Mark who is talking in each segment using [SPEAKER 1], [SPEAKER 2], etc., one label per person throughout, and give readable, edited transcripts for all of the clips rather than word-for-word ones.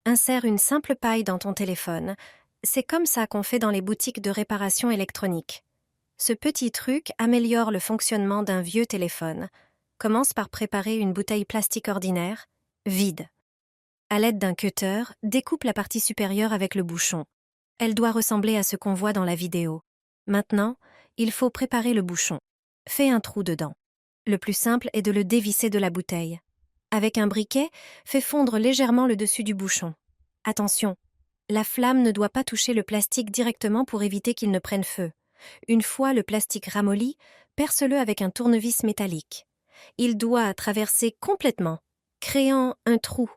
[SPEAKER 1] Insère une simple paille dans ton téléphone. C'est comme ça qu'on fait dans les boutiques de réparation électronique. Ce petit truc améliore le fonctionnement d'un vieux téléphone. Commence par préparer une bouteille plastique ordinaire, vide. À l'aide d'un cutter, découpe la partie supérieure avec le bouchon. Elle doit ressembler à ce qu'on voit dans la vidéo. Maintenant, il faut préparer le bouchon. Fais un trou dedans. Le plus simple est de le dévisser de la bouteille. Avec un briquet, fais fondre légèrement le dessus du bouchon. Attention, la flamme ne doit pas toucher le plastique directement pour éviter qu'il ne prenne feu. Une fois le plastique ramolli, perce-le avec un tournevis métallique. Il doit traverser complètement, créant un trou.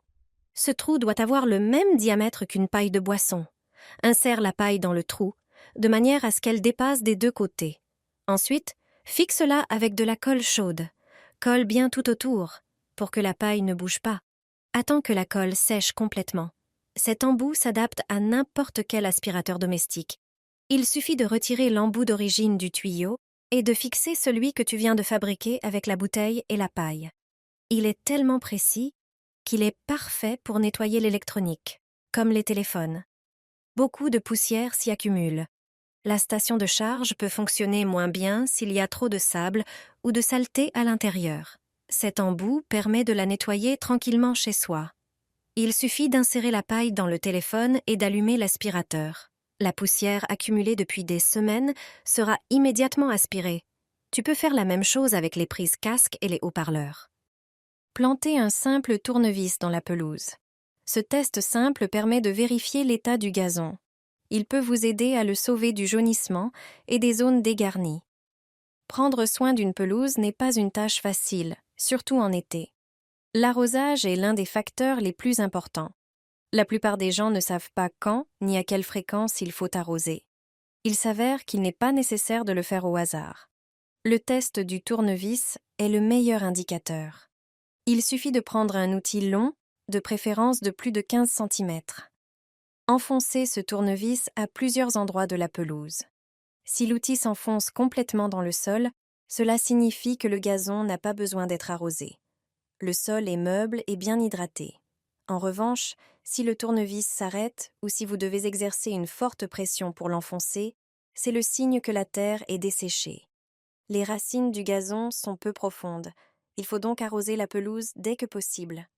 [SPEAKER 1] Ce trou doit avoir le même diamètre qu'une paille de boisson. Insère la paille dans le trou, de manière à ce qu'elle dépasse des deux côtés. Ensuite, fixe-la avec de la colle chaude. Colle bien tout autour, pour que la paille ne bouge pas. Attends que la colle sèche complètement. Cet embout s'adapte à n'importe quel aspirateur domestique. Il suffit de retirer l'embout d'origine du tuyau et de fixer celui que tu viens de fabriquer avec la bouteille et la paille. Il est tellement précis qu'il est parfait pour nettoyer l'électronique, comme les téléphones. Beaucoup de poussière s'y accumule. La station de charge peut fonctionner moins bien s'il y a trop de sable ou de saleté à l'intérieur. Cet embout permet de la nettoyer tranquillement chez soi. Il suffit d'insérer la paille dans le téléphone et d'allumer l'aspirateur. La poussière accumulée depuis des semaines sera immédiatement aspirée. Tu peux faire la même chose avec les prises casque et les haut-parleurs. Plantez un simple tournevis dans la pelouse. Ce test simple permet de vérifier l'état du gazon. Il peut vous aider à le sauver du jaunissement et des zones dégarnies. Prendre soin d'une pelouse n'est pas une tâche facile, surtout en été. L'arrosage est l'un des facteurs les plus importants. La plupart des gens ne savent pas quand ni à quelle fréquence il faut arroser. Il s'avère qu'il n'est pas nécessaire de le faire au hasard. Le test du tournevis est le meilleur indicateur. Il suffit de prendre un outil long, de préférence de plus de 15 cm. Enfoncez ce tournevis à plusieurs endroits de la pelouse. Si l'outil s'enfonce complètement dans le sol, cela signifie que le gazon n'a pas besoin d'être arrosé. Le sol est meuble et bien hydraté. En revanche, si le tournevis s'arrête ou si vous devez exercer une forte pression pour l'enfoncer, c'est le signe que la terre est desséchée. Les racines du gazon sont peu profondes. Il faut donc arroser la pelouse dès que possible.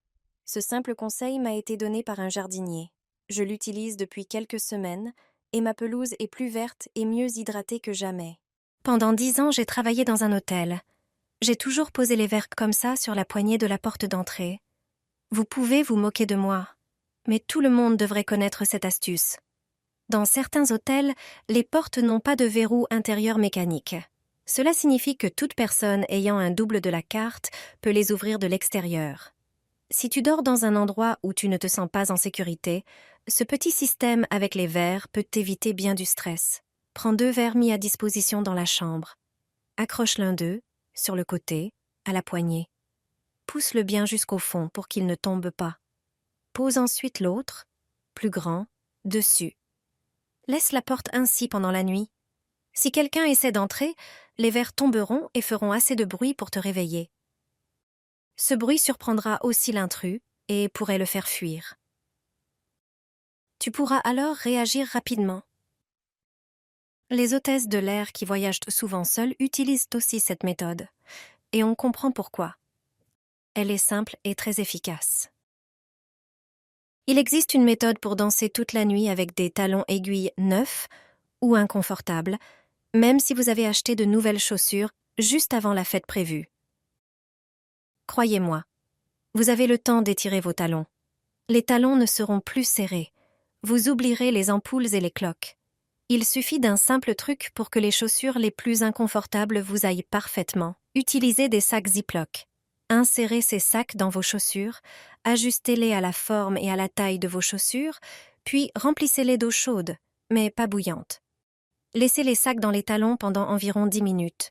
[SPEAKER 1] Ce simple conseil m'a été donné par un jardinier. Je l'utilise depuis quelques semaines et ma pelouse est plus verte et mieux hydratée que jamais. Pendant 10 ans, j'ai travaillé dans un hôtel. J'ai toujours posé les verres comme ça sur la poignée de la porte d'entrée. Vous pouvez vous moquer de moi, mais tout le monde devrait connaître cette astuce. Dans certains hôtels, les portes n'ont pas de verrou intérieur mécanique. Cela signifie que toute personne ayant un double de la carte peut les ouvrir de l'extérieur. Si tu dors dans un endroit où tu ne te sens pas en sécurité, ce petit système avec les verres peut t'éviter bien du stress. Prends 2 verres mis à disposition dans la chambre. Accroche l'un d'eux, sur le côté, à la poignée. Pousse-le bien jusqu'au fond pour qu'il ne tombe pas. Pose ensuite l'autre, plus grand, dessus. Laisse la porte ainsi pendant la nuit. Si quelqu'un essaie d'entrer, les verres tomberont et feront assez de bruit pour te réveiller. Ce bruit surprendra aussi l'intrus et pourrait le faire fuir. Tu pourras alors réagir rapidement. Les hôtesses de l'air qui voyagent souvent seules utilisent aussi cette méthode, et on comprend pourquoi. Elle est simple et très efficace. Il existe une méthode pour danser toute la nuit avec des talons aiguilles neufs ou inconfortables, même si vous avez acheté de nouvelles chaussures juste avant la fête prévue. Croyez-moi, vous avez le temps d'étirer vos talons. Les talons ne seront plus serrés. Vous oublierez les ampoules et les cloques. Il suffit d'un simple truc pour que les chaussures les plus inconfortables vous aillent parfaitement. Utilisez des sacs Ziploc. Insérez ces sacs dans vos chaussures, ajustez-les à la forme et à la taille de vos chaussures, puis remplissez-les d'eau chaude, mais pas bouillante. Laissez les sacs dans les talons pendant environ 10 minutes.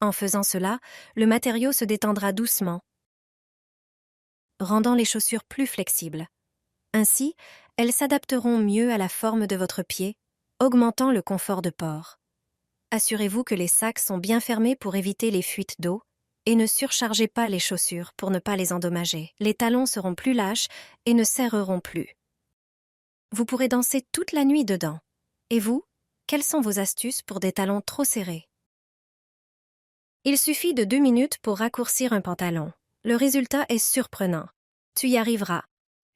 [SPEAKER 1] En faisant cela, le matériau se détendra doucement, rendant les chaussures plus flexibles. Ainsi, elles s'adapteront mieux à la forme de votre pied, augmentant le confort de port. Assurez-vous que les sacs sont bien fermés pour éviter les fuites d'eau et ne surchargez pas les chaussures pour ne pas les endommager. Les talons seront plus lâches et ne serreront plus. Vous pourrez danser toute la nuit dedans. Et vous, quelles sont vos astuces pour des talons trop serrés? Il suffit de 2 minutes pour raccourcir un pantalon. Le résultat est surprenant. Tu y arriveras.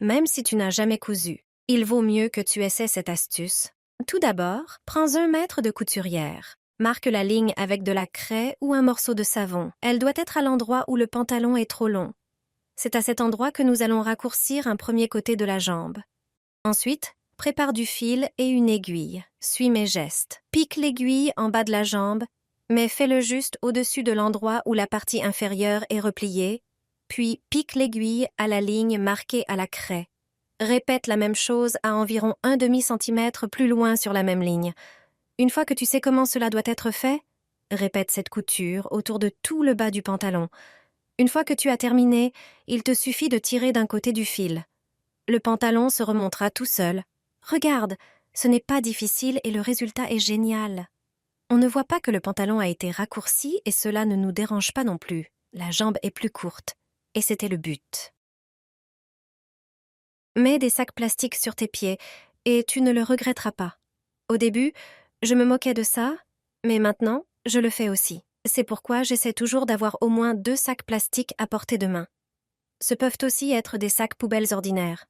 [SPEAKER 1] Même si tu n'as jamais cousu, il vaut mieux que tu essaies cette astuce. Tout d'abord, prends 1 mètre de couturière. Marque la ligne avec de la craie ou un morceau de savon. Elle doit être à l'endroit où le pantalon est trop long. C'est à cet endroit que nous allons raccourcir un premier côté de la jambe. Ensuite, prépare du fil et une aiguille. Suis mes gestes. Pique l'aiguille en bas de la jambe, mais fais-le juste au-dessus de l'endroit où la partie inférieure est repliée, puis pique l'aiguille à la ligne marquée à la craie. Répète la même chose à environ 1/2 centimètre plus loin sur la même ligne. Une fois que tu sais comment cela doit être fait, répète cette couture autour de tout le bas du pantalon. Une fois que tu as terminé, il te suffit de tirer d'un côté du fil. Le pantalon se remontera tout seul. Regarde, ce n'est pas difficile et le résultat est génial. On ne voit pas que le pantalon a été raccourci et cela ne nous dérange pas non plus. La jambe est plus courte. Et c'était le but. Mets des sacs plastiques sur tes pieds et tu ne le regretteras pas. Au début, je me moquais de ça, mais maintenant, je le fais aussi. C'est pourquoi j'essaie toujours d'avoir au moins 2 sacs plastiques à portée de main. Ce peuvent aussi être des sacs poubelles ordinaires.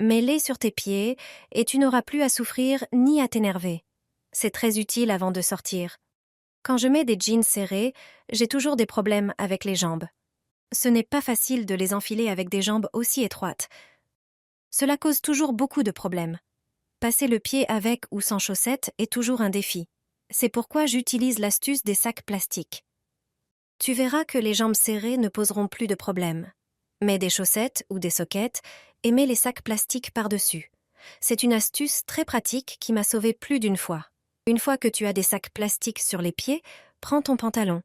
[SPEAKER 1] Mets-les sur tes pieds et tu n'auras plus à souffrir ni à t'énerver. C'est très utile avant de sortir. Quand je mets des jeans serrés, j'ai toujours des problèmes avec les jambes. Ce n'est pas facile de les enfiler avec des jambes aussi étroites. Cela cause toujours beaucoup de problèmes. Passer le pied avec ou sans chaussettes est toujours un défi. C'est pourquoi j'utilise l'astuce des sacs plastiques. Tu verras que les jambes serrées ne poseront plus de problème. Mets des chaussettes ou des soquettes et mets les sacs plastiques par-dessus. C'est une astuce très pratique qui m'a sauvé plus d'une fois. Une fois que tu as des sacs plastiques sur les pieds, prends ton pantalon.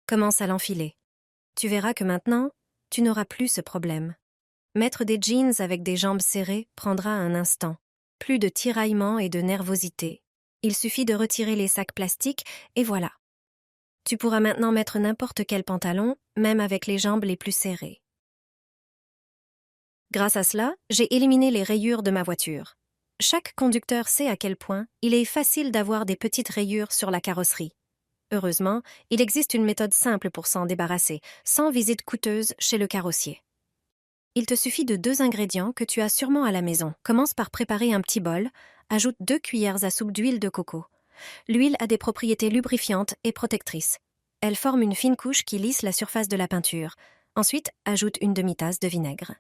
[SPEAKER 1] Commence à l'enfiler. Tu verras que maintenant, tu n'auras plus ce problème. Mettre des jeans avec des jambes serrées prendra un instant. Plus de tiraillement et de nervosité. Il suffit de retirer les sacs plastiques et voilà. Tu pourras maintenant mettre n'importe quel pantalon, même avec les jambes les plus serrées. Grâce à cela, j'ai éliminé les rayures de ma voiture. Chaque conducteur sait à quel point il est facile d'avoir des petites rayures sur la carrosserie. Heureusement, il existe une méthode simple pour s'en débarrasser, sans visite coûteuse chez le carrossier. Il te suffit de 2 ingrédients que tu as sûrement à la maison. Commence par préparer un petit bol, ajoute 2 cuillères à soupe d'huile de coco. L'huile a des propriétés lubrifiantes et protectrices. Elle forme une fine couche qui lisse la surface de la peinture. Ensuite, ajoute une demi-tasse de vinaigre.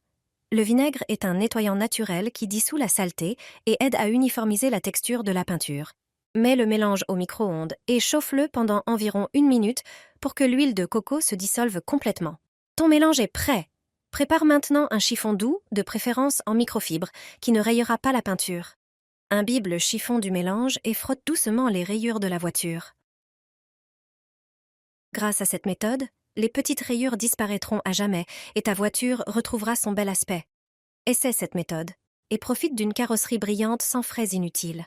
[SPEAKER 1] Le vinaigre est un nettoyant naturel qui dissout la saleté et aide à uniformiser la texture de la peinture. Mets le mélange au micro-ondes et chauffe-le pendant environ 1 minute pour que l'huile de coco se dissolve complètement. Ton mélange est prêt! Prépare maintenant un chiffon doux, de préférence en microfibre, qui ne rayera pas la peinture. Imbibe le chiffon du mélange et frotte doucement les rayures de la voiture. Grâce à cette méthode, les petites rayures disparaîtront à jamais et ta voiture retrouvera son bel aspect. Essaie cette méthode et profite d'une carrosserie brillante sans frais inutiles.